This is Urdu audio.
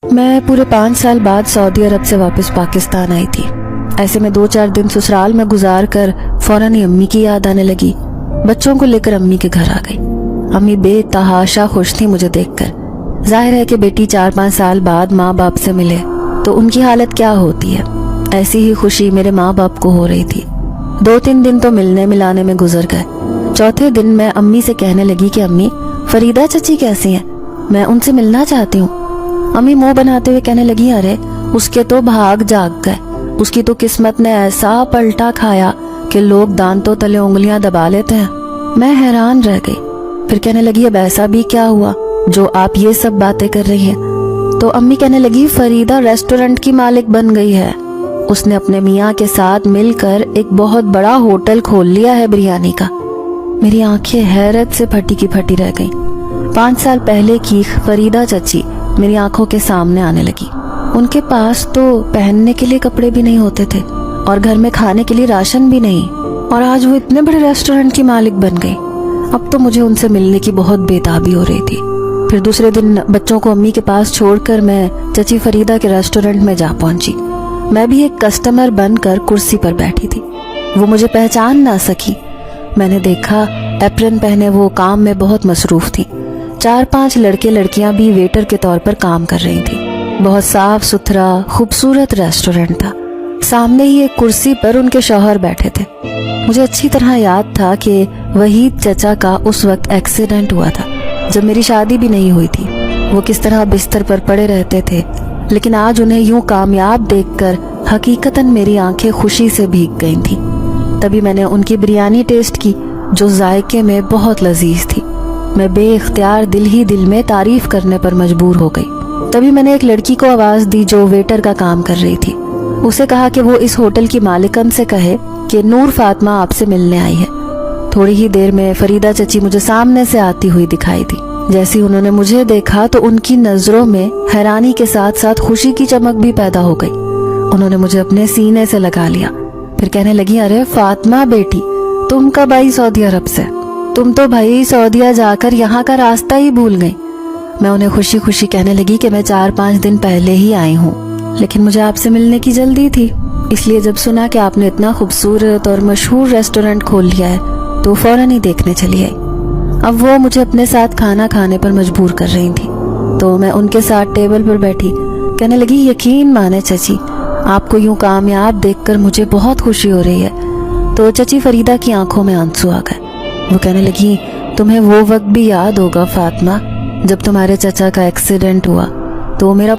میں پورے 5 سال بعد سعودی عرب سے واپس پاکستان آئی تھی۔ ایسے میں 2-4 دن سسرال میں گزار کر فوراً ہی امی کی یاد آنے لگی۔ بچوں کو لے کر امی کے گھر آ گئی۔ امی بے تحاشا خوش تھی مجھے دیکھ کر۔ ظاہر ہے کہ بیٹی 4-5 سال بعد ماں باپ سے ملے تو ان کی حالت کیا ہوتی ہے، ایسی ہی خوشی میرے ماں باپ کو ہو رہی تھی۔ 2-3 دن تو ملنے ملانے میں گزر گئے۔ چوتھے دن میں امی سے کہنے لگی کہ امی، فریدہ چچی کیسی ہیں؟ میں ان سے ملنا چاہتی ہوں۔ امی منہ بناتے ہوئے کہنے لگی، ارے اس کے تو بھاگ جاگ گئے، اس کی تو قسمت نے ایسا پلٹا کھایا کہ لوگ دانتوں تلے انگلیاں دبا لیتے ہیں۔ میں حیران رہ گئی۔ پھر کہنے لگی، اب ایسا بھی کیا ہوا جو آپ یہ سب باتیں کر رہی ہیں؟ تو امی کہنے لگی، فریدہ ریسٹورنٹ کی مالک بن گئی ہے۔ اس نے اپنے میاں کے ساتھ مل کر ایک بہت بڑا ہوٹل کھول لیا ہے بریانی کا۔ میری آنکھیں حیرت سے پھٹی کی پھٹی رہ گئیں۔ 5 سال پہلے کی فریدہ چچی میری آنکھوں کے سامنے آنے لگی۔ ان کے پاس تو پہننے کے لیے کپڑے بھی نہیں ہوتے تھے اور گھر میں کھانے کے لیے راشن بھی نہیں، اور آج وہ اتنے بڑے ریسٹورنٹ کی مالک بن گئی۔ اب تو مجھے ان سے ملنے کی بہت بےتابی ہو رہی تھی۔ پھر دوسرے دن بچوں کو امی کے پاس چھوڑ کر میں چچی فریدہ کے ریسٹورنٹ میں جا پہنچی۔ میں بھی ایک کسٹمر بن کر کرسی پر بیٹھی تھی۔ وہ مجھے پہچان نہ سکی۔ میں نے دیکھا ایپرن پہنے وہ کام میں بہت مصروف تھی۔ 4-5 لڑکے لڑکیاں بھی ویٹر کے طور پر کام کر رہی تھی۔ بہت صاف ستھرا خوبصورت ریسٹورنٹ تھا۔ سامنے ہی ایک کرسی پر ان کے شوہر بیٹھے تھے۔ مجھے اچھی طرح یاد تھا کہ وحید چچا کا اس وقت ایکسیڈنٹ ہوا تھا جب میری شادی بھی نہیں ہوئی تھی۔ وہ کس طرح بستر پر پڑے رہتے تھے، لیکن آج انہیں یوں کامیاب دیکھ کر حقیقتاً میری آنکھیں خوشی سے بھیگ گئی تھیں۔ تبھی میں نے ان کی بریانی ٹیسٹ کی جو ذائقے میں بہت لذیذ تھی۔ میں بے اختیار دل ہی دل میں تعریف کرنے پر مجبور ہو گئی۔ تبھی میں نے ایک لڑکی کو آواز دی جو ویٹر کا کام کر رہی تھی۔ اسے کہا کہ وہ اس ہوٹل کی مالکن سے کہے کہ نور فاطمہ آپ سے ملنے آئی ہے۔ تھوڑی ہی دیر میں فریدہ چچی مجھے سامنے سے آتی ہوئی دکھائی دی۔ جیسے انہوں نے مجھے دیکھا تو ان کی نظروں میں حیرانی کے ساتھ ساتھ خوشی کی چمک بھی پیدا ہو گئی۔ انہوں نے مجھے اپنے سینے سے لگا لیا۔ پھر کہنے لگی، ارے فاطمہ بیٹی، تم کب آئی سعودی عرب سے؟ تم تو بھائی سعودیہ جا کر یہاں کا راستہ ہی بھول گئی۔ میں انہیں خوشی خوشی کہنے لگی کہ میں 4-5 دن پہلے ہی آئی ہوں، لیکن مجھے آپ سے ملنے کی جلدی تھی، اس لیے جب سنا کہ آپ نے اتنا خوبصورت اور مشہور ریسٹورنٹ کھول لیا ہے تو فوراً ہی دیکھنے چلی آئی۔ اب وہ مجھے اپنے ساتھ کھانا کھانے پر مجبور کر رہی تھی تو میں ان کے ساتھ ٹیبل پر بیٹھی۔ کہنے لگی، یقین مانے چچی، آپ کو یوں کامیاب دیکھ کر مجھے بہت خوشی ہو رہی ہے۔ تو چچی فریدہ کی آنکھوں میں آنسو آ گئے۔ وہ کہنے لگی، تمہیں وہ وقت بھی یاد ہوگا فاطمہ جب تمہارے چچا کا ایکسیڈنٹ ہوا تو میرا